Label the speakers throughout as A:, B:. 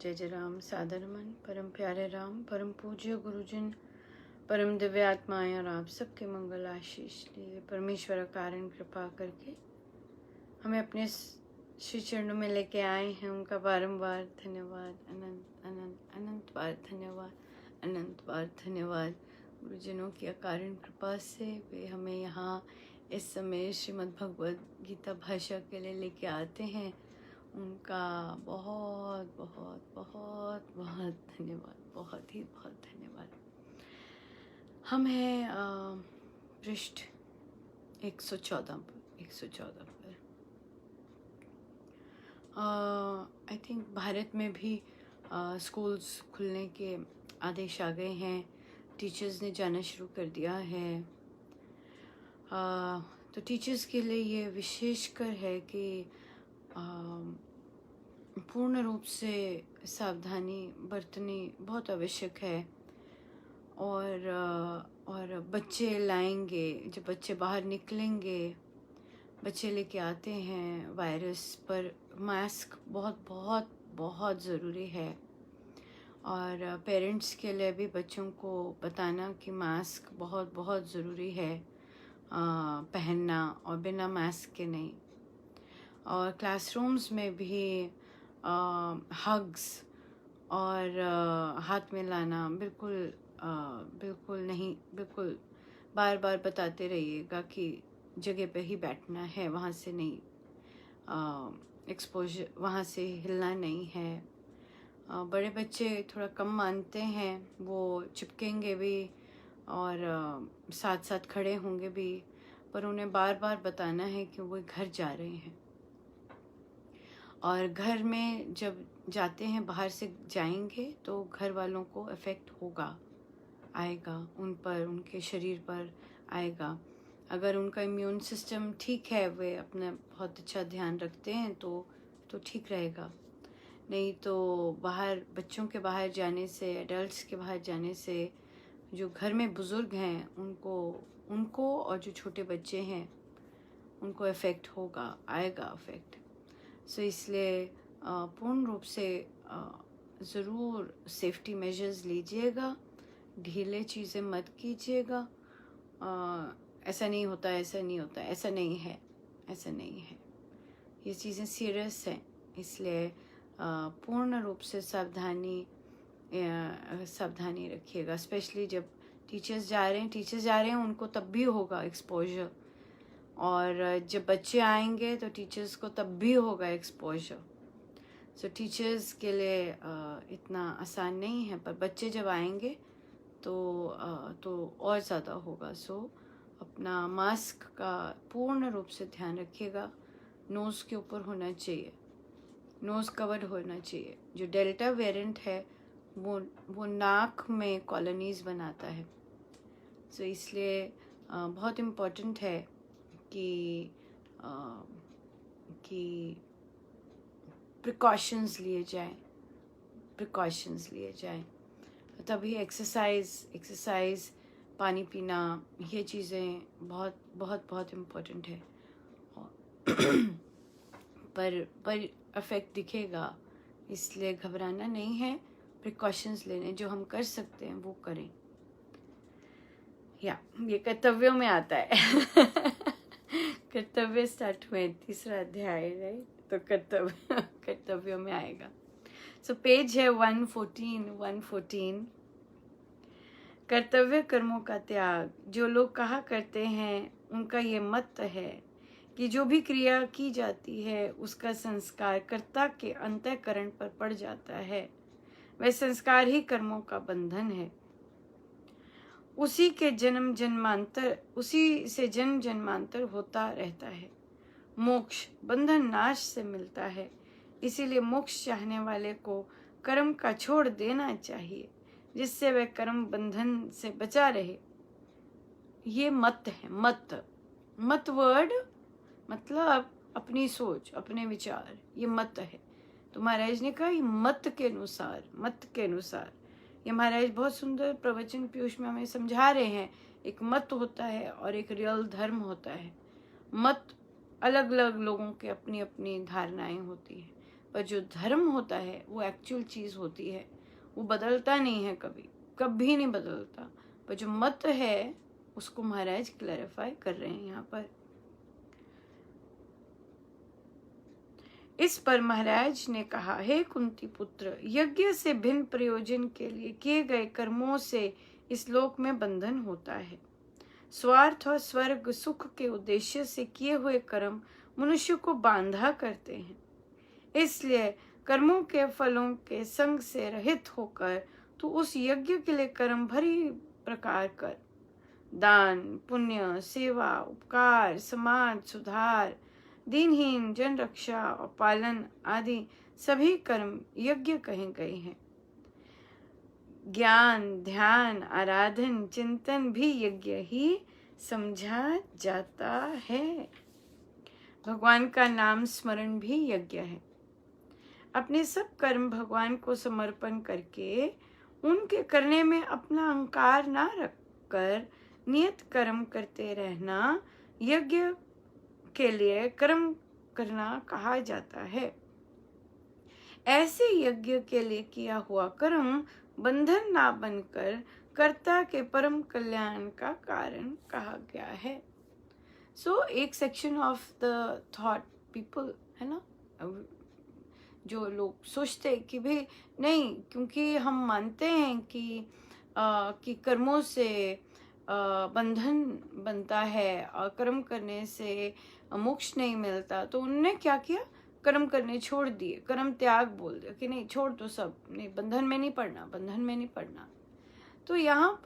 A: जय जय राम। सादर मन परम प्यारे राम, परम पूज्य गुरुजन, परम दिव्य आत्माएं और आप सबके मंगल आशीष लिए परमेश्वर कारण कृपा करके हमें अपने श्री चरणों में लेके आए हैं। उनका बारंबार धन्यवाद, अनंत अनंत अनंत बार धन्यवाद, अनंत बार धन्यवाद। गुरुजनों की अकारण कृपा से वे हमें यहाँ इस समय श्रीमद् भगवद गीता भाषा के लिए लेके आते हैं। उनका बहुत बहुत बहुत बहुत धन्यवाद, बहुत ही बहुत धन्यवाद। हम हैं पृष्ठ 114 पर। आई थिंक भारत में भी स्कूल्स खुलने के आदेश आ गए हैं। टीचर्स ने जाना शुरू कर दिया है। तो टीचर्स के लिए ये विशेषकर है कि पूर्ण रूप से सावधानी बरतनी बहुत आवश्यक है। और बच्चे लाएंगे, जब बच्चे बाहर निकलेंगे, बच्चे लेके आते हैं वायरस, पर मास्क बहुत बहुत बहुत ज़रूरी है। और पेरेंट्स के लिए भी बच्चों को बताना कि मास्क बहुत बहुत ज़रूरी है पहनना, और बिना मास्क के नहीं। और क्लासरूम्स में भी हग्स और हाथ में लाना बिल्कुल नहीं, बिल्कुल बार बार बताते रहिएगा कि जगह पे ही बैठना है, वहाँ से नहीं एक्सपोजर, वहाँ से हिलना नहीं है। बड़े बच्चे थोड़ा कम मानते हैं, वो चिपकेंगे भी और साथ साथ खड़े होंगे भी, पर उन्हें बार बार बताना है कि वो घर जा रहे हैं। और घर में जब जाते हैं, बाहर से जाएंगे तो घर वालों को इफ़ेक्ट होगा, आएगा उन पर, उनके शरीर पर आएगा। अगर उनका इम्यून सिस्टम ठीक है, वे अपना बहुत अच्छा ध्यान रखते हैं तो ठीक रहेगा। नहीं तो बाहर, बच्चों के बाहर जाने से, एडल्ट्स के बाहर जाने से, जो घर में बुज़ुर्ग हैं उनको और जो छोटे बच्चे हैं उनको इफ़ेक्ट होगा, आएगा इफ़ेक्ट। सो इसलिए पूर्ण रूप से ज़रूर सेफ्टी मेजर्स लीजिएगा, ढीले चीज़ें मत कीजिएगा। ऐसा नहीं होता, ऐसा नहीं होता, ऐसा नहीं है, ऐसा नहीं है। ये चीज़ें सीरियस हैं, इसलिए पूर्ण रूप से सावधानी रखिएगा। स्पेशली जब टीचर्स जा रहे हैं उनको तब भी होगा एक्सपोजर, और जब बच्चे आएंगे तो टीचर्स को तब भी होगा एक्सपोजर। सो टीचर्स के लिए इतना आसान नहीं है, पर बच्चे जब आएंगे तो और ज़्यादा होगा। सो अपना मास्क का पूर्ण रूप से ध्यान रखिएगा। नोज़ के ऊपर होना चाहिए, नोज़ कवर्ड होना चाहिए। जो डेल्टा वेरिएंट है वो नाक में कॉलोनीज़ बनाता है। सो इसलिए बहुत इम्पोर्टेंट है कि प्रिकॉशंस लिए जाएं। तभी एक्सरसाइज, पानी पीना, ये चीज़ें बहुत बहुत बहुत इम्पोर्टेंट है। पर अफेक्ट दिखेगा, इसलिए घबराना नहीं है। प्रिकॉशंस लेने, जो हम कर सकते हैं वो करें। ये कर्तव्यों में आता है। कर्तव्य स्टार्ट हुए, 3रा अध्याय, राइट? तो कर्तव्यों में आएगा। सो पेज है 114। कर्तव्य कर्मों का त्याग। जो लोग कहा करते हैं उनका ये मत है कि जो भी क्रिया की जाती है उसका संस्कार कर्ता के अंतःकरण पर पड़ जाता है। वह संस्कार ही कर्मों का बंधन है। उसी से जन्म जन्मांतर होता रहता है। मोक्ष बंधन नाश से मिलता है। इसीलिए मोक्ष चाहने वाले को कर्म का छोड़ देना चाहिए, जिससे वह कर्म बंधन से बचा रहे। ये मत है। मत वर्ड मतलब अपनी सोच, अपने विचार, ये मत है। तो महाराज ने कहा ये मत के अनुसार। ये महाराज बहुत सुंदर प्रवचन पीयूष में हमें समझा रहे हैं। एक मत होता है और एक रियल धर्म होता है। मत अलग अलग लोगों के अपनी अपनी धारणाएं होती हैं। पर जो धर्म होता है वो एक्चुअल चीज़ होती है, वो बदलता नहीं है, कभी कभी नहीं बदलता। पर जो मत है उसको महाराज क्लैरिफाई कर रहे हैं यहाँ पर। इस पर महाराज ने कहा, हे कुंती पुत्र, यज्ञ से भिन्न प्रयोजन के लिए किए गए कर्मों से इस लोक में बंधन होता है। स्वार्थ और स्वर्ग सुख के उद्देश्य से किए हुए कर्म मनुष्य को बांधा करते हैं। इसलिए कर्मों के फलों के संग से रहित होकर तू उस यज्ञ के लिए कर्म भरी प्रकार कर। दान, पुण्य, सेवा, उपकार, समाज सुधार, दीनहीन जन रक्षा और पालन आदि सभी कर्म यज्ञ कहे गए हैं। ज्ञान, ध्यान, आराधन, चिंतन भी यज्ञ ही समझा जाता है। भगवान का नाम स्मरण भी यज्ञ है। अपने सब कर्म भगवान को समर्पण करके उनके करने में अपना अहंकार ना रखकर नियत कर्म करते रहना यज्ञ के लिए कर्म करना कहा जाता है। ऐसे यज्ञ के लिए किया हुआ कर्म बंधन ना बनकर कर्ता के परम कल्याण का कारण कहा गया है। एक section of the thought people है ना, जो लोग सोचते हैं कि भाई नहीं, क्योंकि हम मानते हैं कि कर्मों से बंधन बनता है और कर्म करने से मोक्ष नहीं मिलता, तो उन्होंने क्या किया, कर्म करने छोड़ दिए, कर्म त्याग बोल दिया कि नहीं छोड़ दो सब, नहीं बंधन में नहीं पड़ना, बंधन में नहीं पड़ना। तो यहाँ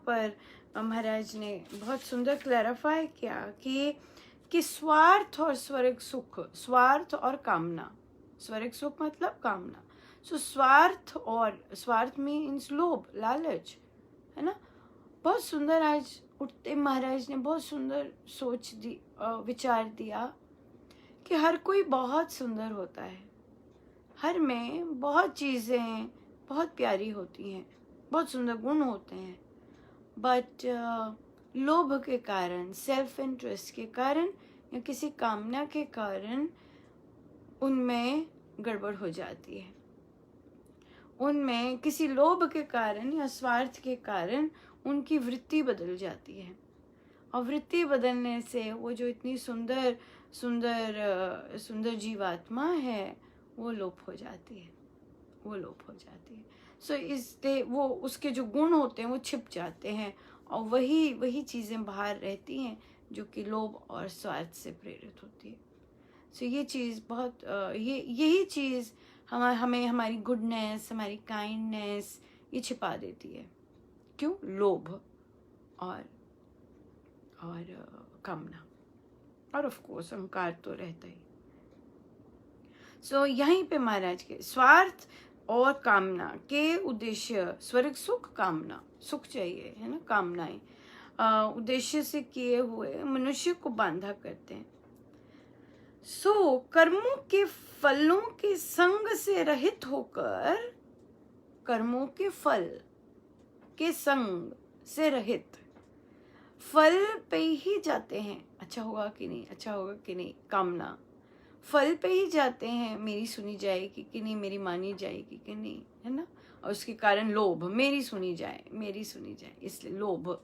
A: पर महाराज ने बहुत सुंदर क्लैरिफाई किया कि स्वार्थ और स्वर्ग सुख, स्वार्थ और कामना, स्वर्ग सुख मतलब कामना। स्वार्थ मीन्स लोभ, लालच, है ना। बहुत सुंदर आज उठते महाराज ने बहुत सुंदर विचार दिया कि हर कोई बहुत सुंदर होता है, हर में बहुत चीज़ें बहुत प्यारी होती हैं, बहुत सुंदर गुण होते हैं, बट लोभ के कारण, सेल्फ इंटरेस्ट के कारण या किसी कामना के कारण उनमें गड़बड़ हो जाती है। उनमें किसी लोभ के कारण या स्वार्थ के कारण उनकी वृत्ति बदल जाती है, और वृत्ति बदलने से वो जो इतनी सुंदर सुंदर सुंदर जीवात्मा है वो लोप हो जाती है, इसलिए वो उसके जो गुण होते हैं वो छिप जाते हैं, और वही चीज़ें बाहर रहती हैं जो कि लोभ और स्वार्थ से प्रेरित होती है। ये चीज़ बहुत यही चीज़ हमें हमारी गुडनेस, हमारी काइंडनेस ये छिपा देती है। क्यों? लोभ और कामना, और ऑफ कोर्स अहंकार तो रहता ही। यहीं पे महाराज के स्वार्थ और कामना के उद्देश्य, स्वर्ग सुख, कामना, सुख चाहिए है ना, कामनाएं उद्देश्य से किए हुए मनुष्य को बांधा करते हैं। कर्मों के फलों के संग से रहित होकर, कर्मों के फल के संग से रहित, फल पे ही जाते हैं, अच्छा होगा कि नहीं, अच्छा होगा कि नहीं, कामना फल पे ही जाते हैं, मेरी सुनी जाएगी कि नहीं, मेरी मानी जाएगी कि नहीं, है ना। और उसके कारण लोभ, मेरी सुनी जाए, इसलिए लोभ।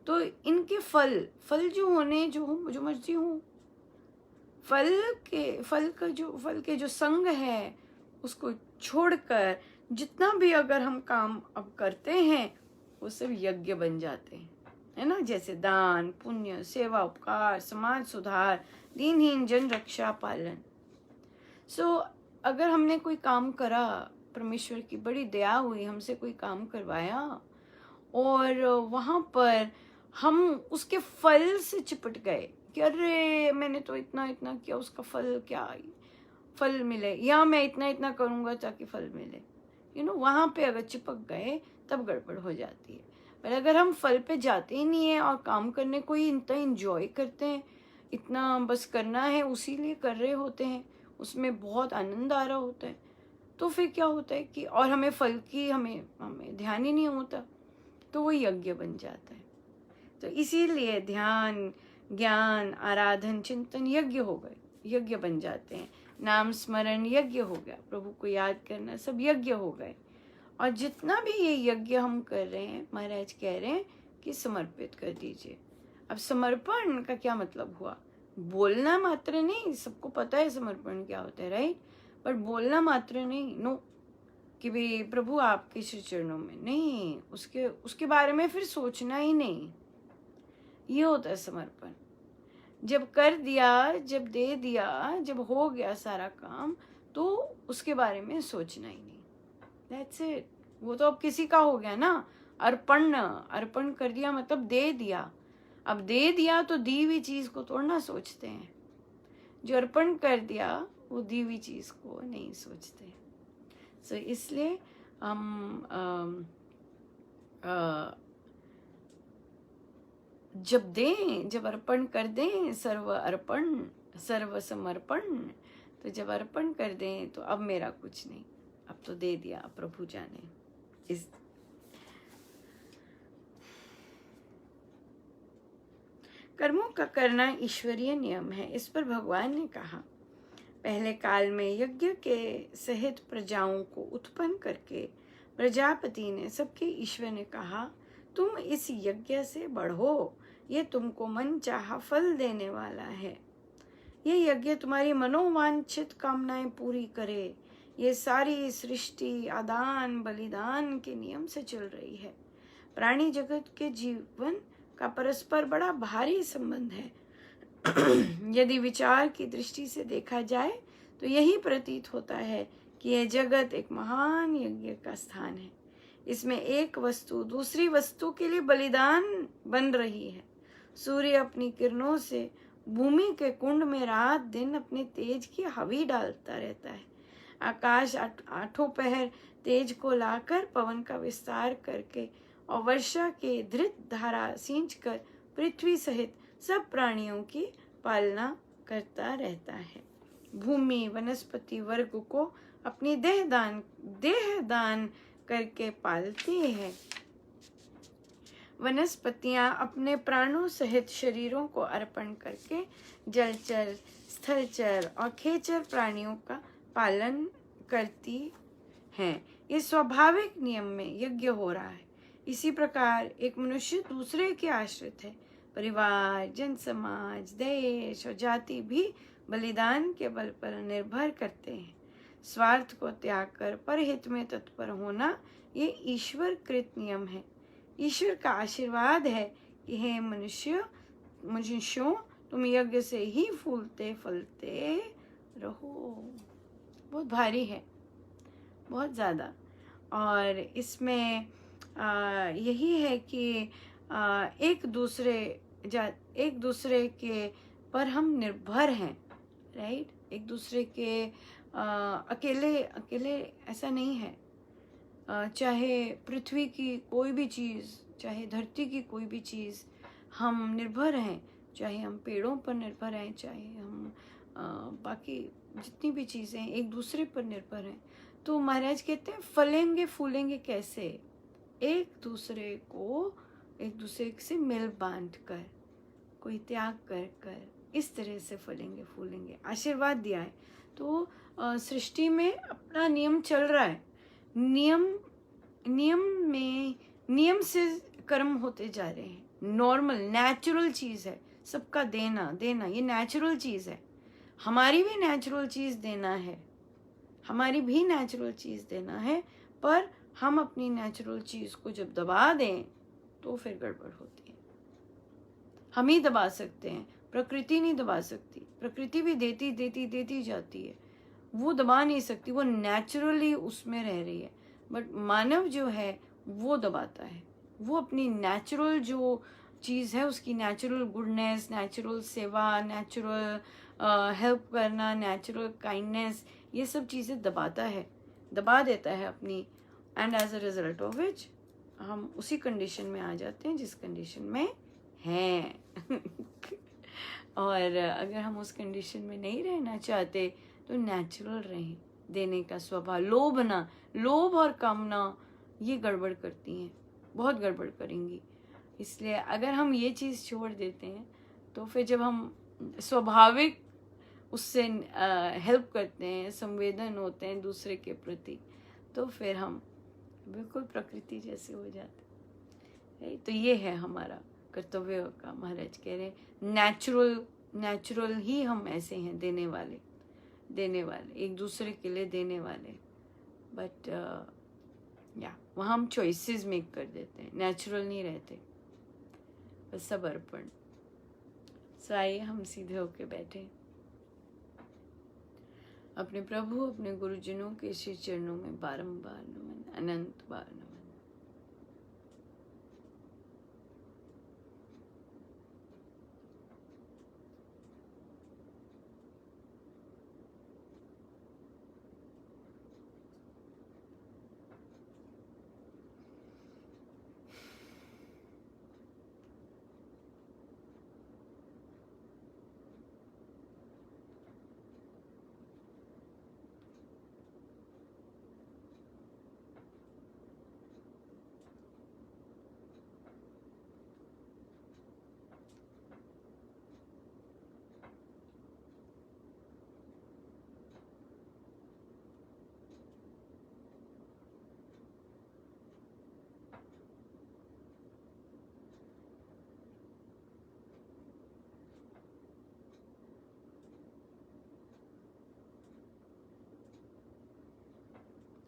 A: तो इनके फल जो होने, जो मर्जी हो, फल के जो संग है उसको छोड़कर जितना भी अगर हम काम अब करते हैं वो सब यज्ञ बन जाते हैं, है ना। जैसे दान, पुण्य, सेवा, उपकार, समाज सुधार, दीनहीन जन रक्षा, पालन। अगर हमने कोई काम करा, परमेश्वर की बड़ी दया हुई, हमसे कोई काम करवाया और वहाँ पर हम उसके फल से चिपट गए कि अरे मैंने तो इतना किया, उसका फल क्या फल मिले, या मैं इतना करूँगा ताकि फल मिले, वहाँ पे अगर चिपक गए तब गड़बड़ हो जाती है। पर अगर हम फल पे जाते ही नहीं है और काम करने को ही इतना इंजॉय करते हैं, इतना बस करना है उसी लिए कर रहे होते हैं, उसमें बहुत आनंद आ रहा होता है, तो फिर क्या होता है कि और हमें फल की हमें ध्यान ही नहीं होता, तो वो यज्ञ बन जाता है। तो इसीलिए ध्यान, ज्ञान, आराधन, चिंतन यज्ञ हो गए, यज्ञ बन जाते हैं। नाम स्मरण यज्ञ हो गया, प्रभु को याद करना सब यज्ञ हो गए। और जितना भी ये यज्ञ हम कर रहे हैं, महाराज कह रहे हैं कि समर्पित कर दीजिए। अब समर्पण का क्या मतलब हुआ? बोलना मात्र नहीं, सबको पता है समर्पण क्या होता है, राइट? पर बोलना मात्र नहीं, नो, कि भाई प्रभु आपके श्री चरणों में, नहीं, उसके बारे में फिर सोचना ही नहीं। ये होता है समर्पण। जब कर दिया, जब दे दिया, जब हो गया सारा काम, तो उसके बारे में सोचना ही नहीं। That's it. वो तो अब किसी का हो गया ना। अर्पण कर दिया मतलब दे दिया। अब दे दिया तो दी हुई चीज को थोड़ा सोचते हैं। जो अर्पण कर दिया वो दी हुई चीज को नहीं सोचते। सो इसलिए हम जब अर्पण कर दें, सर्व समर्पण, तो जब अर्पण कर दें तो अब मेरा कुछ नहीं, अब तो दे दिया, अब प्रभु जाने। इस कर्मों का करना ईश्वरीय नियम है। इस पर भगवान ने कहा, पहले काल में यज्ञ के सहित प्रजाओं को उत्पन्न करके प्रजापति ने सबके ईश्वर ने कहा, तुम इस यज्ञ से बढ़ो, ये तुमको मन चाहा फल देने वाला है। ये यज्ञ तुम्हारी मनोवांछित कामनाएं पूरी करे। ये सारी सृष्टि आदान बलिदान के नियम से चल रही है। प्राणी जगत के जीवन का परस्पर बड़ा भारी संबंध है। यदि विचार की दृष्टि से देखा जाए तो यही प्रतीत होता है कि यह जगत एक महान यज्ञ का स्थान है। इसमें एक वस्तु दूसरी वस्तु के लिए बलिदान बन रही है। सूर्य अपनी किरणों से भूमि के कुंड में रात दिन अपने तेज की हवी डालता रहता है। आकाश आठों पहर तेज को लाकर पवन का विस्तार करके और वर्षा के धृत धारा सींच कर पृथ्वी सहित सब प्राणियों की पालना करता रहता है। भूमि वनस्पति वर्ग को अपनी देह दान करके पालती है। वनस्पतियां अपने प्राणों सहित शरीरों को अर्पण करके जलचर, स्थलचर और खेचर प्राणियों का पालन करती हैं। इस स्वाभाविक नियम में यज्ञ हो रहा है। इसी प्रकार एक मनुष्य दूसरे के आश्रित है। परिवार, जन समाज, देश और जाति भी बलिदान के बल पर निर्भर करते हैं। स्वार्थ को त्याग कर परहित में तत्पर होना ये ईश्वर कृत नियम है। ईश्वर का आशीर्वाद है कि हे मनुष्यों, तुम यज्ञ से ही फूलते फलते रहो। बहुत भारी है, बहुत ज़्यादा। और इसमें यही है कि एक दूसरे के पर हम निर्भर हैं, राइट? एक दूसरे के अकेले ऐसा नहीं है। चाहे पृथ्वी की कोई भी चीज़, चाहे धरती की कोई भी चीज़, हम निर्भर हैं। चाहे हम पेड़ों पर निर्भर हैं, चाहे हम बाकी जितनी भी चीज़ें एक दूसरे पर निर्भर हैं। तो महाराज कहते हैं फलेंगे फूलेंगे कैसे? एक दूसरे से मिल बांध कर, कोई त्याग कर इस तरह से फलेंगे फूलेंगे। आशीर्वाद दिया है। तो सृष्टि में अपना नियम चल रहा है। नियम से कर्म होते जा रहे हैं। नॉर्मल नेचुरल चीज़ है। सबका देना ये नेचुरल चीज़ है। हमारी भी नेचुरल चीज़ देना है। पर हम अपनी नेचुरल चीज़ को जब दबा दें तो फिर गड़बड़ होती है। हम ही दबा सकते हैं, प्रकृति नहीं दबा सकती। प्रकृति भी देती जाती है, वो दबा नहीं सकती, वो नेचुरली उसमें रह रही है। बट मानव जो है वो दबाता है। वो अपनी नेचुरल जो चीज़ है, उसकी नेचुरल गुडनेस, नेचुरल सेवा, नेचुरल हेल्प करना, नेचुरल काइंडनेस, ये सब चीज़ें दबा देता है अपनी। And as a result of which हम उसी कंडीशन में आ जाते हैं जिस कंडीशन में हैं। और अगर हम उस कंडीशन में नहीं रहना चाहते तो नेचुरल रहें। देने का स्वभाव, लोभ और कामना ये गड़बड़ करती हैं, बहुत गड़बड़ करेंगी। इसलिए अगर हम ये चीज़ छोड़ देते हैं तो फिर जब हम स्वाभाविक उससे हेल्प करते हैं, संवेदन होते हैं दूसरे के प्रति, तो फिर हम बिल्कुल प्रकृति जैसे हो जाते हैं। तो ये है हमारा कर्तव्य का। महाराज कह रहे हैं नेचुरल ही हम ऐसे हैं, देने वाले एक दूसरे के लिए देने वाले। बट वहाँ हम चॉइसेस मेक कर देते हैं, नेचुरल नहीं रहते, बस सब अर्पण। सो आइए हम सीधे होके बैठे, अपने प्रभु अपने गुरुजनों के श्री चरणों में बारंबार नमन, अनंत बार नमन।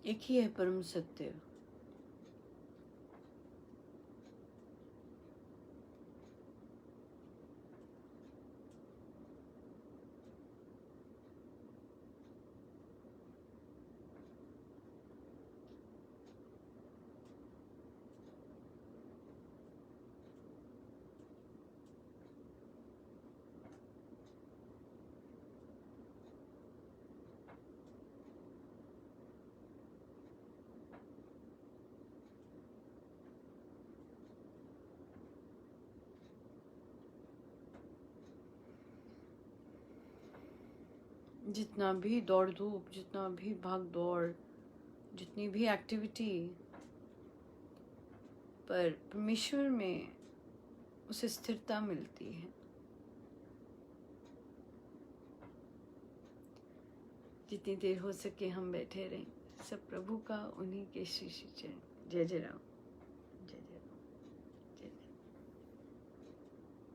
A: एक ही है परम सत्य। जितना भी दौड़ धूप, जितना भी भाग दौड़, जितनी भी एक्टिविटी, पर परमेश्वर में उसे स्थिरता मिलती है। जितनी देर हो सके हम बैठे रहें, सब प्रभु का, उन्हीं के श्री श्री चरण। जय जय राम।